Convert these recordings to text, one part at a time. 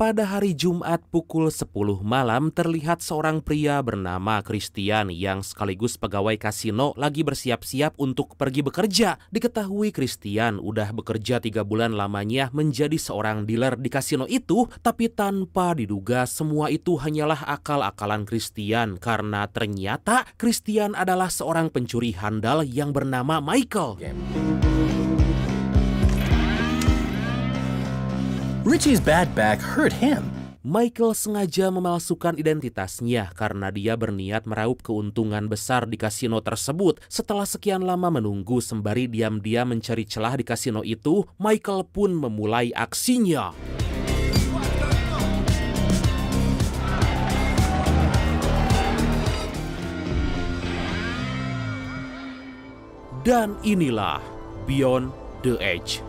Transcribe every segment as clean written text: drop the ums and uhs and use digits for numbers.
Pada hari Jumat pukul 10 malam terlihat seorang pria bernama Christian yang sekaligus pegawai kasino lagi bersiap-siap untuk pergi bekerja. Diketahui Christian udah bekerja 3 bulan lamanya menjadi seorang dealer di kasino itu, tapi tanpa diduga semua itu hanyalah akal-akalan Christian karena ternyata Christian adalah seorang pencuri handal yang bernama Michael. Richie's bad bag hurt him. Michael sengaja memalsukan identitasnya karena dia berniat meraup keuntungan besar di kasino tersebut. Setelah sekian lama menunggu sembari diam-diam mencari celah di kasino itu, Michael pun memulai aksinya. Dan inilah Beyond the Edge.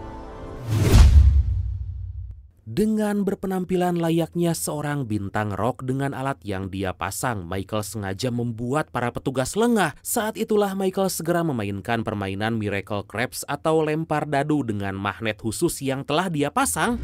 Dengan berpenampilan layaknya seorang bintang rock dengan alat yang dia pasang, Michael sengaja membuat para petugas lengah. Saat itulah Michael segera memainkan permainan Miracle Crabs atau lempar dadu dengan magnet khusus yang telah dia pasang.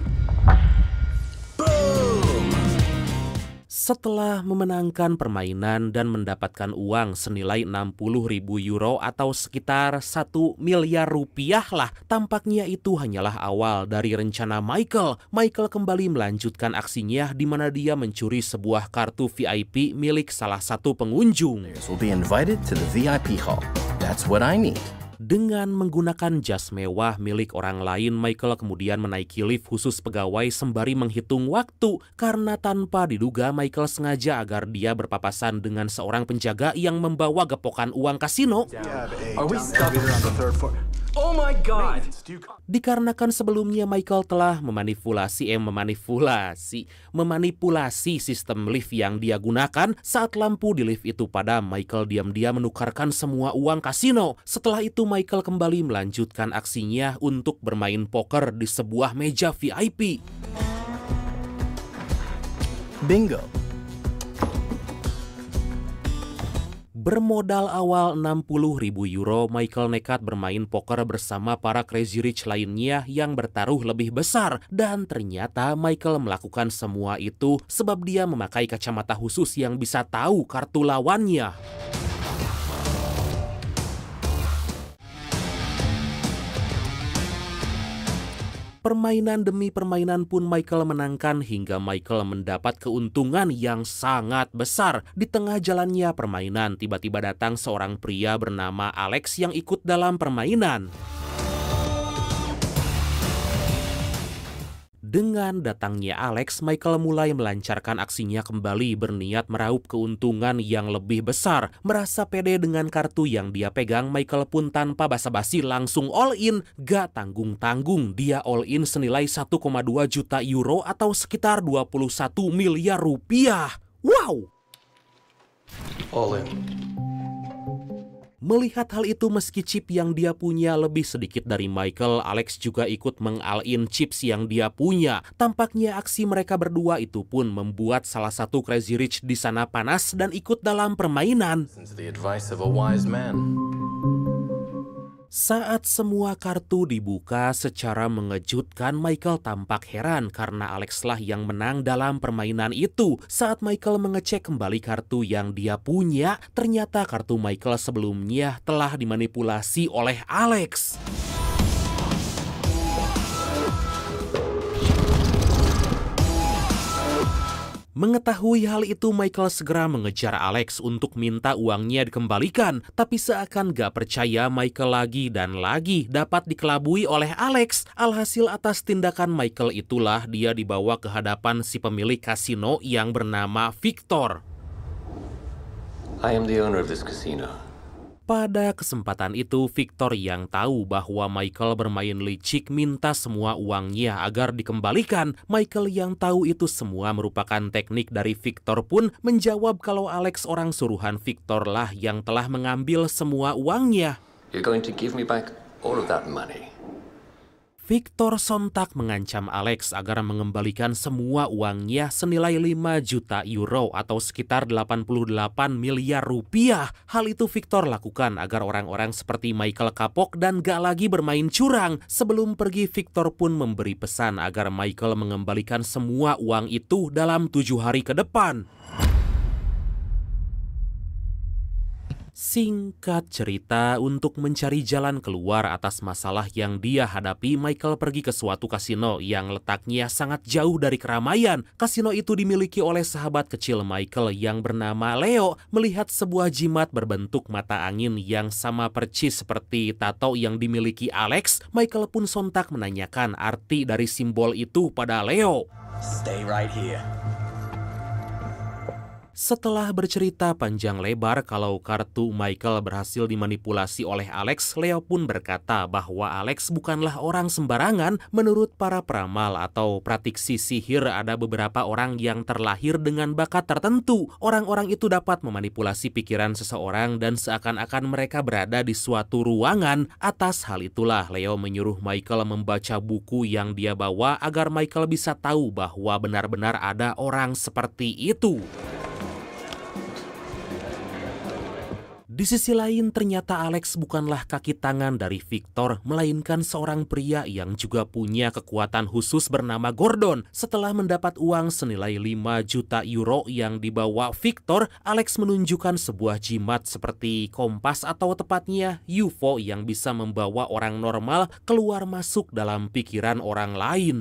Setelah memenangkan permainan dan mendapatkan uang senilai 60.000 euro atau sekitar 1 miliar rupiah lah, tampaknya itu hanyalah awal dari rencana Michael. Michael kembali melanjutkan aksinya di mana dia mencuri sebuah kartu VIP milik salah satu pengunjung. Will be invited to the VIP hall. That's what I need. Dengan menggunakan jas mewah milik orang lain, Michael kemudian menaiki lift khusus pegawai sembari menghitung waktu. Karena tanpa diduga, Michael sengaja agar dia berpapasan dengan seorang penjaga yang membawa gepokan uang kasino. Oh my God! Dikarenakan sebelumnya Michael telah memanipulasi sistem lift yang dia gunakan, saat lampu di lift itu padam, Michael diam-diam menukarkan semua uang kasino. Setelah itu Michael kembali melanjutkan aksinya untuk bermain poker di sebuah meja VIP. Bingo. Bermodal awal 60.000 euro, Michael nekat bermain poker bersama para Crazy Rich lainnya yang bertaruh lebih besar. Dan ternyata Michael melakukan semua itu sebab dia memakai kacamata khusus yang bisa tahu kartu lawannya. Permainan demi permainan pun Michael menangkan hingga Michael mendapat keuntungan yang sangat besar. Di tengah jalannya permainan, tiba-tiba datang seorang pria bernama Alex yang ikut dalam permainan. Dengan datangnya Alex, Michael mulai melancarkan aksinya kembali berniat meraup keuntungan yang lebih besar. Merasa pede dengan kartu yang dia pegang, Michael pun tanpa basa-basi langsung all in. Gak tanggung-tanggung, dia all in senilai 1,2 juta euro atau sekitar 21 miliar rupiah. Wow! All in. Melihat hal itu, meski chip yang dia punya lebih sedikit dari Michael, Alex juga ikut meng-all-in chips yang dia punya. Tampaknya aksi mereka berdua itu pun membuat salah satu Crazy Rich di sana panas dan ikut dalam permainan. Saat semua kartu dibuka secara mengejutkan, Michael tampak heran karena Alex lah yang menang dalam permainan itu. Saat Michael mengecek kembali kartu yang dia punya, ternyata kartu Michael sebelumnya telah dimanipulasi oleh Alex. Mengetahui hal itu, Michael segera mengejar Alex untuk minta uangnya dikembalikan. Tapi seakan gak percaya, Michael lagi dan lagi dapat dikelabui oleh Alex. Alhasil atas tindakan Michael itulah dia dibawa ke hadapan si pemilik kasino yang bernama Victor. I am the owner of this casino. Pada kesempatan itu, Victor yang tahu bahwa Michael bermain licik minta semua uangnya agar dikembalikan. Michael yang tahu itu semua merupakan teknik dari Victor pun menjawab kalau Alex orang suruhan Victor lah yang telah mengambil semua uangnya. You're going to give me back all of that money. Victor sontak mengancam Alex agar mengembalikan semua uangnya senilai 5 juta euro atau sekitar 88 miliar rupiah. Hal itu Victor lakukan agar orang-orang seperti Michael kapok dan gak lagi bermain curang. Sebelum pergi, Victor pun memberi pesan agar Michael mengembalikan semua uang itu dalam 7 hari ke depan. Singkat cerita, untuk mencari jalan keluar atas masalah yang dia hadapi, Michael pergi ke suatu kasino yang letaknya sangat jauh dari keramaian. Kasino itu dimiliki oleh sahabat kecil Michael yang bernama Leo. Melihat sebuah jimat berbentuk mata angin yang sama persis seperti tato yang dimiliki Alex, Michael pun sontak menanyakan arti dari simbol itu pada Leo. Stay right here. Setelah bercerita panjang lebar kalau kartu Michael berhasil dimanipulasi oleh Alex, Leo pun berkata bahwa Alex bukanlah orang sembarangan. Menurut para peramal atau pratiksi sihir, ada beberapa orang yang terlahir dengan bakat tertentu. Orang-orang itu dapat memanipulasi pikiran seseorang dan seakan-akan mereka berada di suatu ruangan. Atas hal itulah Leo menyuruh Michael membaca buku yang dia bawa agar Michael bisa tahu bahwa benar-benar ada orang seperti itu. Di sisi lain, ternyata Alex bukanlah kaki tangan dari Victor, melainkan seorang pria yang juga punya kekuatan khusus bernama Gordon. Setelah mendapat uang senilai 5 juta euro yang dibawa Victor, Alex menunjukkan sebuah jimat seperti kompas atau tepatnya UFO yang bisa membawa orang normal keluar masuk dalam pikiran orang lain.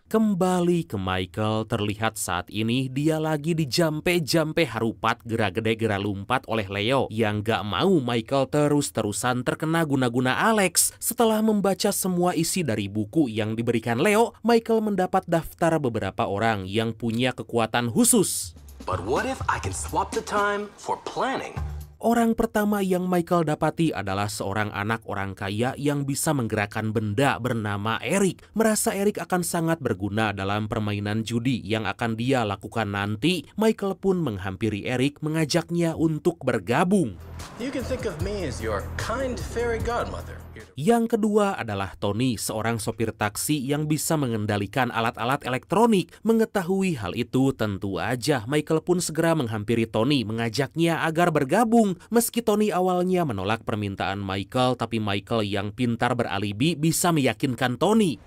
Kembali ke Michael, terlihat saat ini dia lagi dijampe-jampe harupat gera gede gera lumpat oleh Leo yang gak mau Michael terus-terusan terkena guna-guna Alex. Setelah membaca semua isi dari buku yang diberikan Leo, Michael mendapat daftar beberapa orang yang punya kekuatan khusus. But what if I can swap the time for planning? Orang pertama yang Michael dapati adalah seorang anak orang kaya yang bisa menggerakkan benda bernama Eric. Merasa Eric akan sangat berguna dalam permainan judi yang akan dia lakukan nanti, Michael pun menghampiri Eric mengajaknya untuk bergabung. You can think of me as your kind fairy godmother. Yang kedua adalah Tony, seorang sopir taksi yang bisa mengendalikan alat-alat elektronik. Mengetahui hal itu, tentu aja Michael pun segera menghampiri Tony mengajaknya agar bergabung. Meski Tony awalnya menolak permintaan Michael, tapi Michael yang pintar beralibi bisa meyakinkan Tony.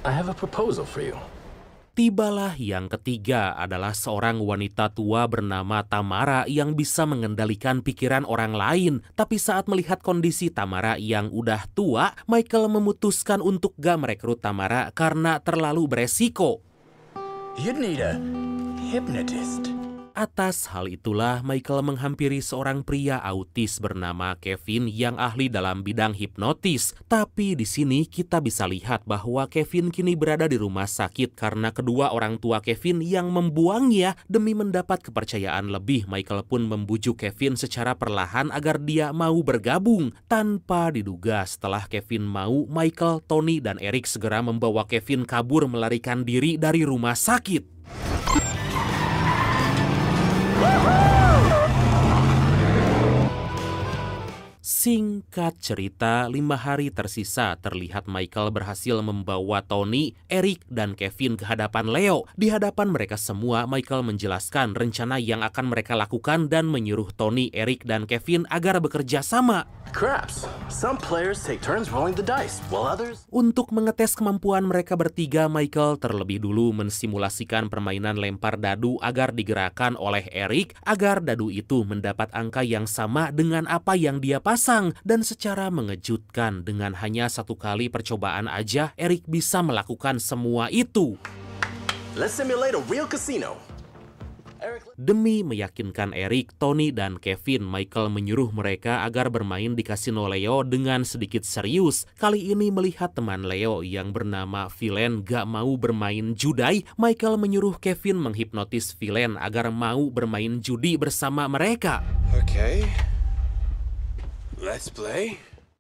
I have a proposal for you. Tibalah yang ketiga adalah seorang wanita tua bernama Tamara yang bisa mengendalikan pikiran orang lain. Tapi saat melihat kondisi Tamara yang udah tua, Michael memutuskan untuk gak merekrut Tamara karena terlalu beresiko. You'd need a hypnotist. Atas hal itulah Michael menghampiri seorang pria autis bernama Kevin yang ahli dalam bidang hipnotis. Tapi di sini kita bisa lihat bahwa Kevin kini berada di rumah sakit karena kedua orang tua Kevin yang membuangnya. Demi mendapat kepercayaan lebih, Michael pun membujuk Kevin secara perlahan agar dia mau bergabung. Tanpa diduga, setelah Kevin mau, Michael, Tony, dan Eric segera membawa Kevin kabur melarikan diri dari rumah sakit. Singkat cerita, 5 hari tersisa terlihat Michael berhasil membawa Tony, Eric, dan Kevin ke hadapan Leo. Di hadapan mereka semua, Michael menjelaskan rencana yang akan mereka lakukan dan menyuruh Tony, Eric, dan Kevin agar bekerja sama. Craps. Some players take turns rolling the dice, while others... Untuk mengetes kemampuan mereka bertiga, Michael terlebih dulu mensimulasikan permainan lempar dadu agar digerakkan oleh Eric, agar dadu itu mendapat angka yang sama dengan apa yang dia pasang. Dan secara mengejutkan, dengan hanya 1 kali percobaan aja, Eric bisa melakukan semua itu. Let's simulate a real casino. Demi meyakinkan Eric, Tony, dan Kevin, Michael menyuruh mereka agar bermain di kasino Leo dengan sedikit serius. Kali ini melihat teman Leo yang bernama Villain gak mau bermain judai, Michael menyuruh Kevin menghipnotis Villain agar mau bermain judi bersama mereka. Okay. Let's play.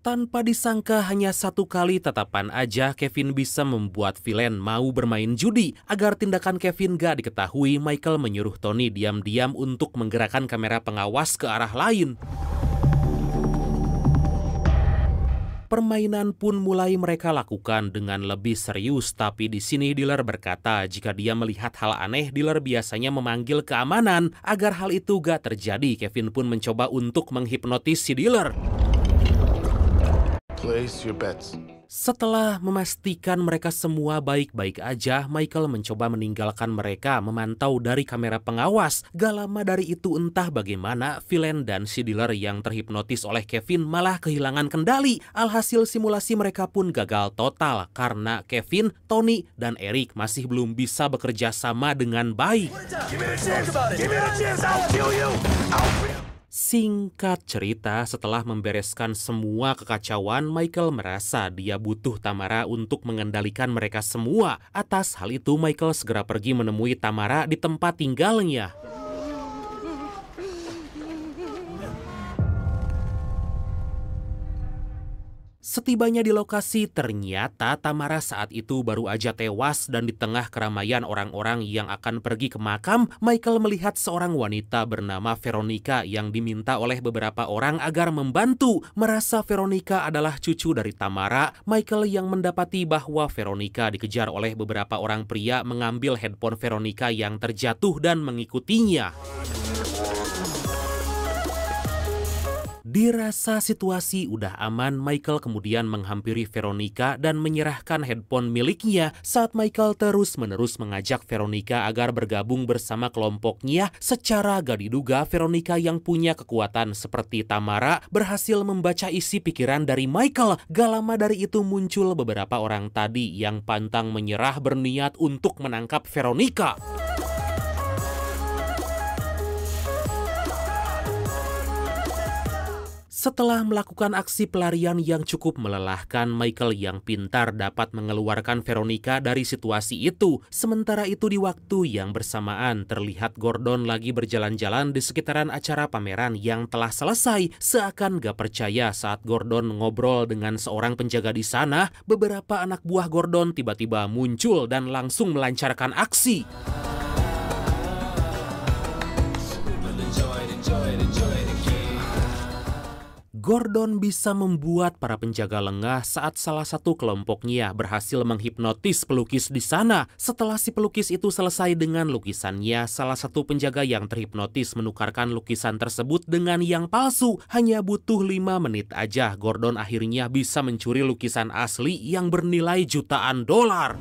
Tanpa disangka hanya satu kali tatapan aja Kevin bisa membuat villain mau bermain judi. Agar tindakan Kevin gak diketahui, Michael menyuruh Tony diam-diam untuk menggerakkan kamera pengawas ke arah lain. Permainan pun mulai mereka lakukan dengan lebih serius, tapi di sini dealer berkata jika dia melihat hal aneh, dealer biasanya memanggil keamanan. Agar hal itu gak terjadi, Kevin pun mencoba untuk menghipnotis si dealer. Place your bets. Setelah memastikan mereka semua baik-baik aja, Michael mencoba meninggalkan mereka memantau dari kamera pengawas. Gak lama dari itu entah bagaimana, villain dan si dealer yang terhipnotis oleh Kevin malah kehilangan kendali. Alhasil simulasi mereka pun gagal total karena Kevin, Tony, dan Eric masih belum bisa bekerja sama dengan baik. Singkat cerita, setelah membereskan semua kekacauan, Michael merasa dia butuh Tamara untuk mengendalikan mereka semua. Atas hal itu, Michael segera pergi menemui Tamara di tempat tinggalnya. Setibanya di lokasi, ternyata Tamara saat itu baru aja tewas dan di tengah keramaian orang-orang yang akan pergi ke makam, Michael melihat seorang wanita bernama Veronica yang diminta oleh beberapa orang agar membantu. Merasa Veronica adalah cucu dari Tamara, Michael yang mendapati bahwa Veronica dikejar oleh beberapa orang pria mengambil handphone Veronica yang terjatuh dan mengikutinya. Dirasa situasi udah aman, Michael kemudian menghampiri Veronica dan menyerahkan handphone miliknya. Saat Michael terus-menerus mengajak Veronica agar bergabung bersama kelompoknya, secara gak diduga Veronica yang punya kekuatan seperti Tamara berhasil membaca isi pikiran dari Michael. Gak lama dari itu muncul beberapa orang tadi yang pantang menyerah berniat untuk menangkap Veronica. Setelah melakukan aksi pelarian yang cukup melelahkan, Michael yang pintar dapat mengeluarkan Veronica dari situasi itu. Sementara itu di waktu yang bersamaan, terlihat Gordon lagi berjalan-jalan di sekitaran acara pameran yang telah selesai. Seakan gak percaya saat Gordon ngobrol dengan seorang penjaga di sana, beberapa anak buah Gordon tiba-tiba muncul dan langsung melancarkan aksi. Gordon bisa membuat para penjaga lengah saat salah satu kelompoknya berhasil menghipnotis pelukis di sana. Setelah si pelukis itu selesai dengan lukisannya, salah satu penjaga yang terhipnotis menukarkan lukisan tersebut dengan yang palsu. Hanya butuh 5 menit aja, Gordon akhirnya bisa mencuri lukisan asli yang bernilai jutaan dolar.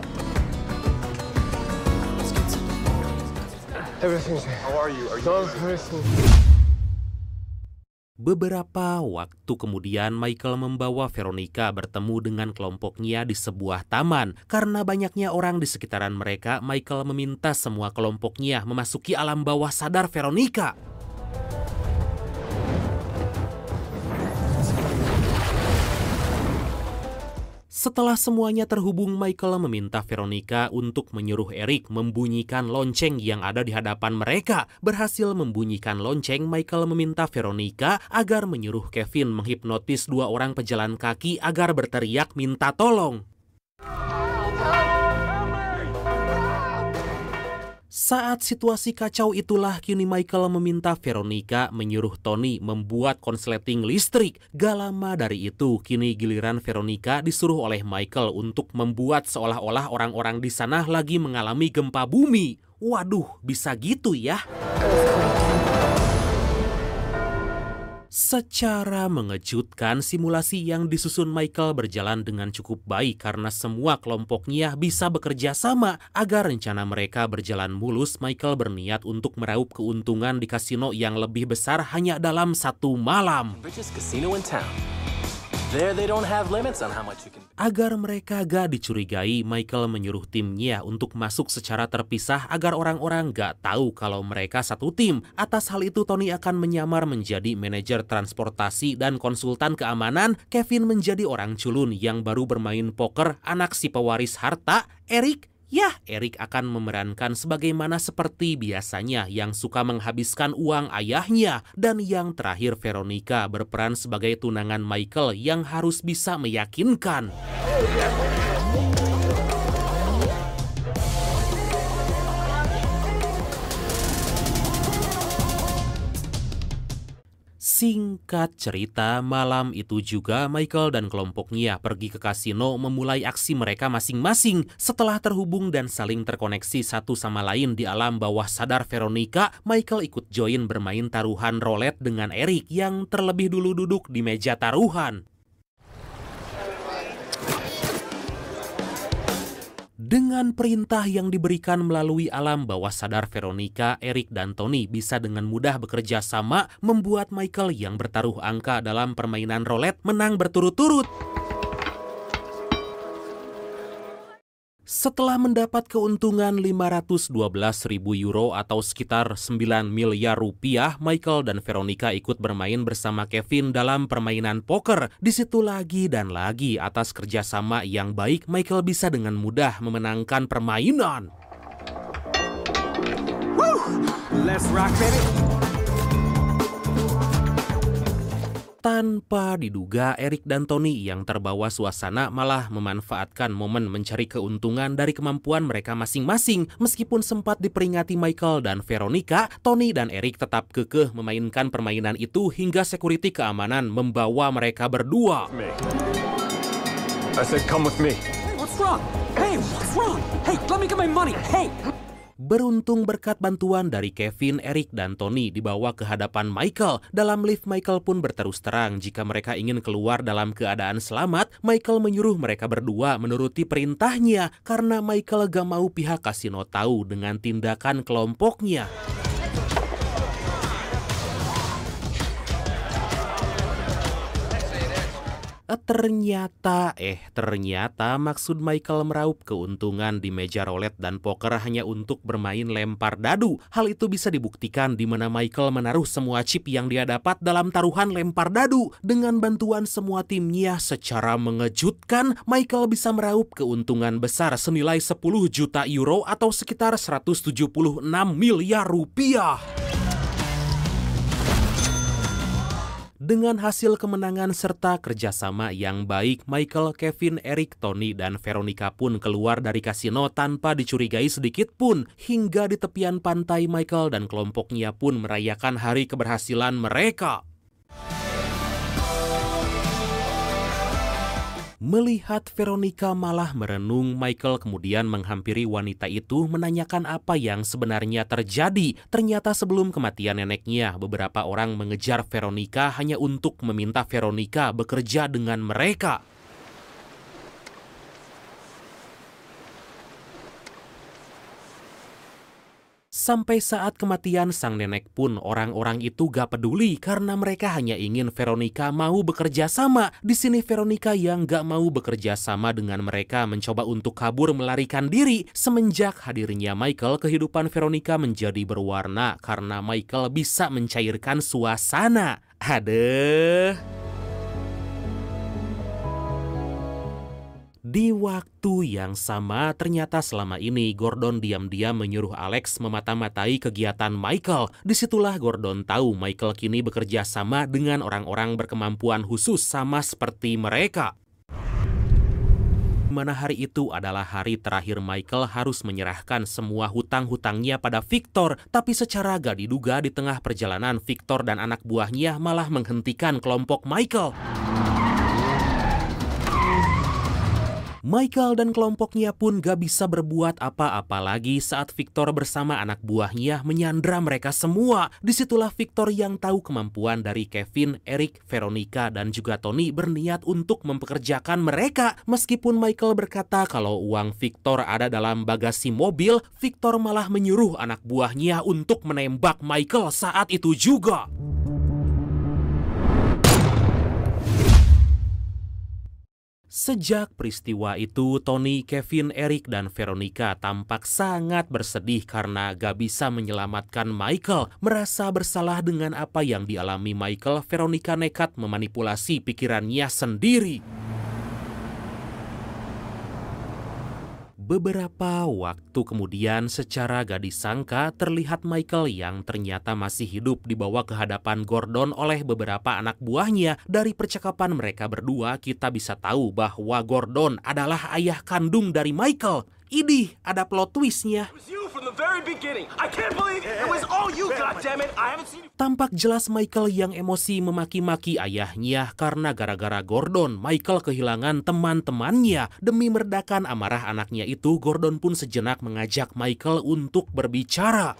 Beberapa waktu kemudian, Michael membawa Veronica bertemu dengan kelompoknya di sebuah taman. Karena banyaknya orang di sekitaran mereka, Michael meminta semua kelompoknya memasuki alam bawah sadar Veronica. Setelah semuanya terhubung, Michael meminta Veronica untuk menyuruh Eric membunyikan lonceng yang ada di hadapan mereka. Berhasil membunyikan lonceng, Michael meminta Veronica agar menyuruh Kevin menghipnotis 2 orang pejalan kaki agar berteriak minta tolong. Saat situasi kacau itulah kini Michael meminta Veronica menyuruh Tony membuat konsleting listrik. Gak lama dari itu, kini giliran Veronica disuruh oleh Michael untuk membuat seolah-olah orang-orang di sana lagi mengalami gempa bumi. Waduh, bisa gitu ya? Secara mengejutkan, simulasi yang disusun Michael berjalan dengan cukup baik karena semua kelompoknya bisa bekerja sama. Agar rencana mereka berjalan mulus, Michael berniat untuk meraup keuntungan di kasino yang lebih besar hanya dalam 1 malam. Agar mereka gak dicurigai, Michael menyuruh timnya untuk masuk secara terpisah agar orang-orang gak tahu kalau mereka satu tim. Atas hal itu, Tony akan menyamar menjadi manajer transportasi dan konsultan keamanan. Kevin menjadi orang culun yang baru bermain poker, anak si pewaris harta. Eric Ya, Eric akan memerankan sebagaimana seperti biasanya yang suka menghabiskan uang ayahnya. Dan yang terakhir Veronica berperan sebagai tunangan Michael yang harus bisa meyakinkan. Singkat cerita, malam itu juga Michael dan kelompoknya pergi ke kasino memulai aksi mereka masing-masing. Setelah terhubung dan saling terkoneksi satu sama lain di alam bawah sadar Veronica, Michael ikut join bermain taruhan roulette dengan Eric yang terlebih dulu duduk di meja taruhan. Dengan perintah yang diberikan melalui alam bawah sadar Veronica, Eric dan Tony bisa dengan mudah bekerja sama membuat Michael yang bertaruh angka dalam permainan roulette menang berturut-turut. Setelah mendapat keuntungan 512.000 euro atau sekitar 9 miliar rupiah, Michael dan Veronica ikut bermain bersama Kevin dalam permainan poker. Di situ lagi dan lagi atas kerjasama yang baik, Michael bisa dengan mudah memenangkan permainan. Woo! Let's rock, baby! Tanpa diduga, Eric dan Tony yang terbawa suasana malah memanfaatkan momen mencari keuntungan dari kemampuan mereka masing-masing. Meskipun sempat diperingati Michael dan Veronica, Tony dan Eric tetap kekeh memainkan permainan itu hingga security keamanan membawa mereka berdua. I said come with me. What's wrong? Hey, what's wrong? Hey, let me get my money. Hey! Beruntung berkat bantuan dari Kevin, Eric, dan Tony dibawa ke hadapan Michael. Dalam lift, Michael pun berterus terang jika mereka ingin keluar dalam keadaan selamat. Michael menyuruh mereka berdua menuruti perintahnya karena Michael gak mau pihak kasino tahu dengan tindakan kelompoknya. Ternyata maksud Michael meraup keuntungan di meja roulette dan poker hanya untuk bermain lempar dadu. Hal itu bisa dibuktikan di mana Michael menaruh semua chip yang dia dapat dalam taruhan lempar dadu. Dengan bantuan semua timnya secara mengejutkan, Michael bisa meraup keuntungan besar senilai 10 juta euro atau sekitar 176 miliar rupiah. Dengan hasil kemenangan serta kerjasama yang baik, Michael, Kevin, Eric, Tony, dan Veronica pun keluar dari kasino tanpa dicurigai sedikit pun. Hingga di tepian pantai, Michael dan kelompoknya pun merayakan hari keberhasilan mereka. Melihat Veronica malah merenung, Michael kemudian menghampiri wanita itu menanyakan apa yang sebenarnya terjadi. Ternyata sebelum kematian neneknya, beberapa orang mengejar Veronica hanya untuk meminta Veronica bekerja dengan mereka. Sampai saat kematian sang nenek pun orang-orang itu gak peduli karena mereka hanya ingin Veronica mau bekerja sama. Di sini Veronica yang gak mau bekerja sama dengan mereka mencoba untuk kabur melarikan diri. Semenjak hadirnya Michael, kehidupan Veronica menjadi berwarna karena Michael bisa mencairkan suasana. Di waktu yang sama, ternyata selama ini Gordon diam-diam menyuruh Alex memata-matai kegiatan Michael. Disitulah Gordon tahu Michael kini bekerja sama dengan orang-orang berkemampuan khusus sama seperti mereka. Mana hari itu adalah hari terakhir Michael harus menyerahkan semua hutang-hutangnya pada Victor. Tapi secara gak diduga di tengah perjalanan, Victor dan anak buahnya malah menghentikan kelompok Michael. Michael dan kelompoknya pun gak bisa berbuat apa-apa lagi saat Victor bersama anak buahnya menyandra mereka semua. Disitulah Victor yang tahu kemampuan dari Kevin, Eric, Veronica, dan juga Tony berniat untuk mempekerjakan mereka. Meskipun Michael berkata kalau uang Victor ada dalam bagasi mobil, Victor malah menyuruh anak buahnya untuk menembak Michael saat itu juga. Sejak peristiwa itu, Tony, Kevin, Eric, dan Veronica tampak sangat bersedih karena gak bisa menyelamatkan Michael. Merasa bersalah dengan apa yang dialami Michael, Veronica nekat memanipulasi pikirannya sendiri. Beberapa waktu kemudian secara gak disangka terlihat Michael yang ternyata masih hidup dibawa ke hadapan Gordon oleh beberapa anak buahnya. Dari percakapan mereka berdua kita bisa tahu bahwa Gordon adalah ayah kandung dari Michael. Idih, ada plot twistnya. Tampak jelas Michael yang emosi memaki-maki ayahnya karena gara-gara Gordon, Michael kehilangan teman-temannya. Demi meredakan amarah anaknya itu, Gordon pun sejenak mengajak Michael untuk berbicara.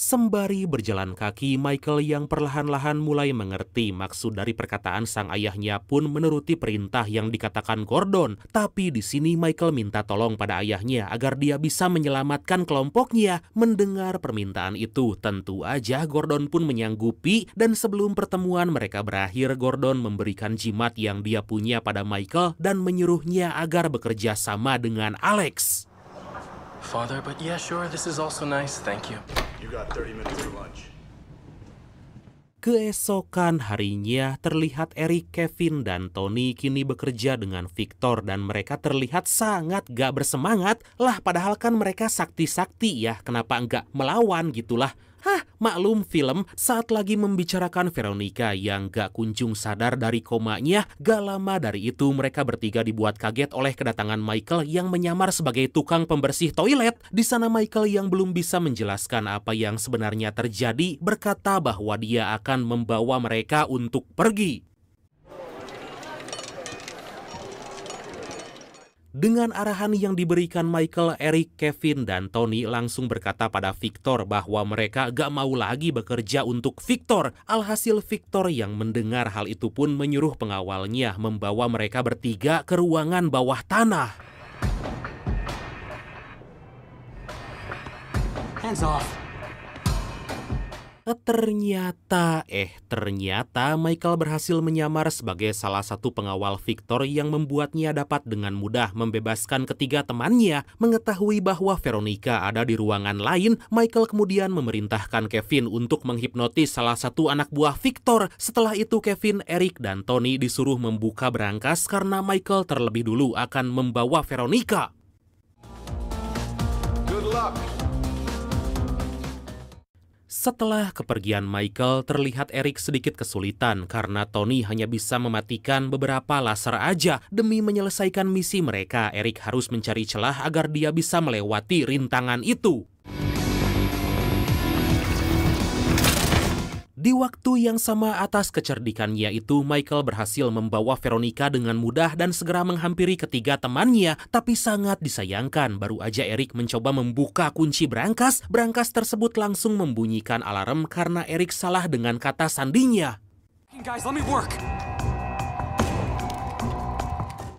Sembari berjalan kaki, Michael yang perlahan-lahan mulai mengerti maksud dari perkataan sang ayahnya pun menuruti perintah yang dikatakan Gordon. Tapi di sini Michael minta tolong pada ayahnya agar dia bisa menyelamatkan kelompoknya. Mendengar permintaan itu, tentu aja Gordon pun menyanggupi, dan sebelum pertemuan mereka berakhir, Gordon memberikan jimat yang dia punya pada Michael dan menyuruhnya agar bekerja sama dengan Alex. Father, but yeah, sure, this is also nice, thank you. You got 30 minutes for lunch. Keesokan harinya terlihat Eric, Kevin, dan Tony kini bekerja dengan Victor dan mereka terlihat sangat gak bersemangat. Lah padahal kan mereka sakti-sakti ya, kenapa enggak melawan gitulah. Hah, maklum film saat lagi membicarakan Veronica yang gak kunjung sadar dari komanya. Gak lama dari itu mereka bertiga dibuat kaget oleh kedatangan Michael yang menyamar sebagai tukang pembersih toilet. Di sana Michael yang belum bisa menjelaskan apa yang sebenarnya terjadi berkata bahwa dia akan membawa mereka untuk pergi. Dengan arahan yang diberikan Michael, Eric, Kevin, dan Tony langsung berkata pada Victor bahwa mereka gak mau lagi bekerja untuk Victor. Alhasil Victor yang mendengar hal itu pun menyuruh pengawalnya membawa mereka bertiga ke ruangan bawah tanah. Hands off. Ternyata Michael berhasil menyamar sebagai salah satu pengawal Victor yang membuatnya dapat dengan mudah membebaskan ketiga temannya. Mengetahui bahwa Veronica ada di ruangan lain, Michael kemudian memerintahkan Kevin untuk menghipnotis salah satu anak buah Victor. Setelah itu Kevin, Eric, dan Tony disuruh membuka berangkas karena Michael terlebih dulu akan membawa Veronica. Good luck. Setelah kepergian Michael, terlihat Eric sedikit kesulitan karena Tony hanya bisa mematikan beberapa laser aja. Demi menyelesaikan misi mereka, Eric harus mencari celah agar dia bisa melewati rintangan itu. Di waktu yang sama atas kecerdikannya itu, Michael berhasil membawa Veronica dengan mudah dan segera menghampiri ketiga temannya. Tapi sangat disayangkan, baru aja Eric mencoba membuka kunci berangkas, berangkas tersebut langsung membunyikan alarm karena Eric salah dengan kata sandinya. Guys, let me work.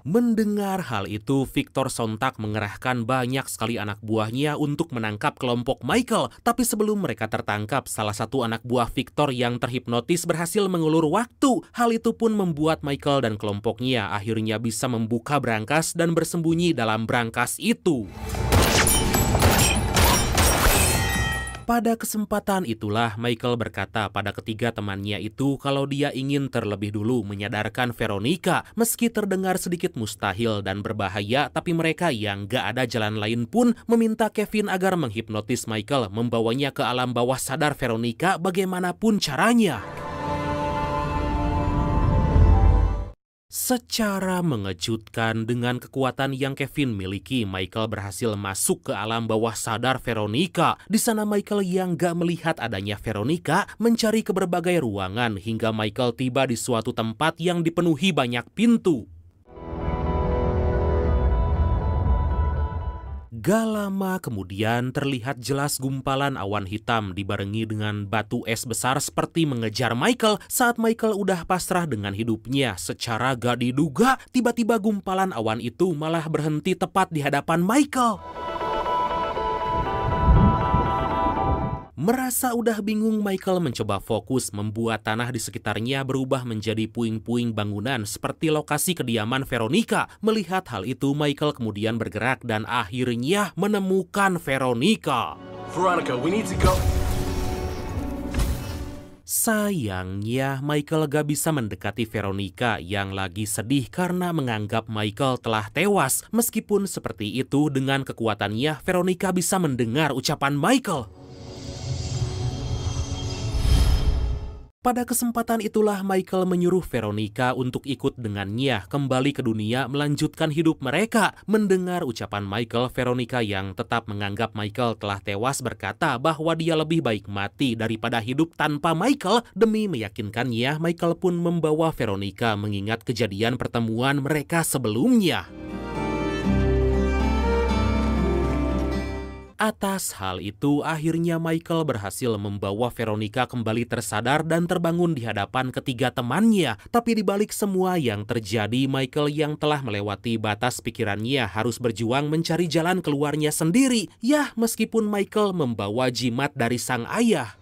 Mendengar hal itu, Victor sontak mengerahkan banyak sekali anak buahnya untuk menangkap kelompok Michael. Tapi sebelum mereka tertangkap, salah satu anak buah Victor yang terhipnotis berhasil mengulur waktu. Hal itu pun membuat Michael dan kelompoknya akhirnya bisa membuka berangkas dan bersembunyi dalam berangkas itu. Pada kesempatan itulah Michael berkata pada ketiga temannya itu kalau dia ingin terlebih dulu menyadarkan Veronica. Meski terdengar sedikit mustahil dan berbahaya, tapi mereka yang gak ada jalan lain pun meminta Kevin agar menghipnotis Michael, membawanya ke alam bawah sadar Veronica bagaimanapun caranya. Secara mengejutkan, dengan kekuatan yang Kevin miliki, Michael berhasil masuk ke alam bawah sadar Veronica. Di sana Michael yang gak melihat adanya Veronica mencari ke berbagai ruangan hingga Michael tiba di suatu tempat yang dipenuhi banyak pintu. Gak lama kemudian terlihat jelas gumpalan awan hitam dibarengi dengan batu es besar seperti mengejar Michael. Saat Michael udah pasrah dengan hidupnya, secara gak diduga tiba-tiba gumpalan awan itu malah berhenti tepat di hadapan Michael. Merasa udah bingung, Michael mencoba fokus membuat tanah di sekitarnya berubah menjadi puing-puing bangunan seperti lokasi kediaman Veronica. Melihat hal itu, Michael kemudian bergerak dan akhirnya menemukan Veronica. Veronica, we need to go. Sayangnya, Michael gak bisa mendekati Veronica yang lagi sedih karena menganggap Michael telah tewas. Meskipun seperti itu, dengan kekuatannya, Veronica bisa mendengar ucapan Michael. Pada kesempatan itulah Michael menyuruh Veronica untuk ikut dengannya kembali ke dunia melanjutkan hidup mereka. Mendengar ucapan Michael, Veronica yang tetap menganggap Michael telah tewas berkata bahwa dia lebih baik mati daripada hidup tanpa Michael. Demi meyakinkannya, Michael pun membawa Veronica mengingat kejadian pertemuan mereka sebelumnya. Atas hal itu, akhirnya Michael berhasil membawa Veronica kembali tersadar dan terbangun di hadapan ketiga temannya. Tapi di balik semua yang terjadi, Michael yang telah melewati batas pikirannya harus berjuang mencari jalan keluarnya sendiri. Yah, meskipun Michael membawa jimat dari sang ayah.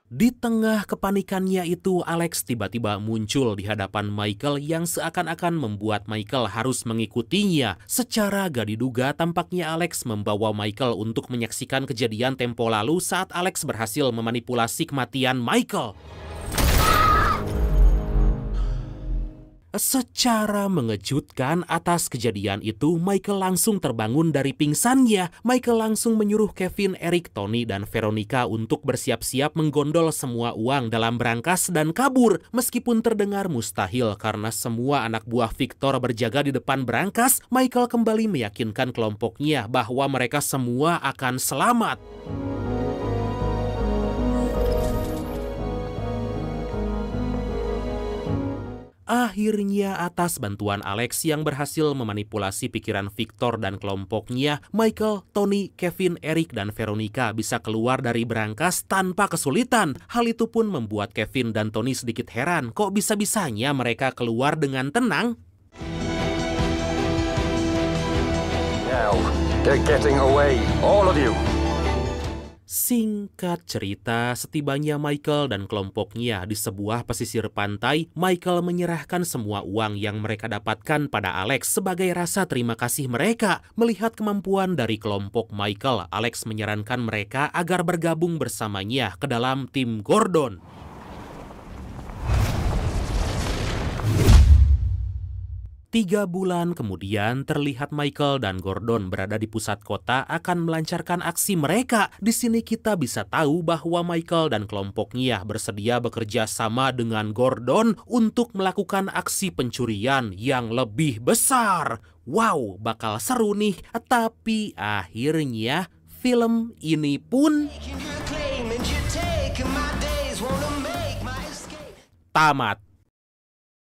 Di tengah kepanikannya itu, Alex tiba-tiba muncul di hadapan Michael yang seakan-akan membuat Michael harus mengikutinya. Secara gak diduga, tampaknya Alex membawa Michael untuk menyaksikan kejadian tempo lalu saat Alex berhasil memanipulasi kematian Michael. Secara mengejutkan atas kejadian itu, Michael langsung terbangun dari pingsannya. Michael langsung menyuruh Kevin, Eric, Tony, dan Veronica untuk bersiap-siap menggondol semua uang dalam berangkas dan kabur. Meskipun terdengar mustahil karena semua anak buah Victor berjaga di depan berangkas, Michael kembali meyakinkan kelompoknya bahwa mereka semua akan selamat. Akhirnya, atas bantuan Alex yang berhasil memanipulasi pikiran Victor dan kelompoknya, Michael, Tony, Kevin, Eric, dan Veronica bisa keluar dari berangkas tanpa kesulitan. Hal itu pun membuat Kevin dan Tony sedikit heran, kok bisa-bisanya mereka keluar dengan tenang? Now, they're getting away, all of you. Singkat cerita, setibanya Michael dan kelompoknya di sebuah pesisir pantai, Michael menyerahkan semua uang yang mereka dapatkan pada Alex sebagai rasa terima kasih mereka. Melihat kemampuan dari kelompok Michael, Alex menyarankan mereka agar bergabung bersamanya ke dalam tim Gordon. 3 bulan kemudian, terlihat Michael dan Gordon berada di pusat kota akan melancarkan aksi mereka. Di sini kita bisa tahu bahwa Michael dan kelompoknya bersedia bekerja sama dengan Gordon untuk melakukan aksi pencurian yang lebih besar. Wow, bakal seru nih. Tapi akhirnya film ini pun tamat.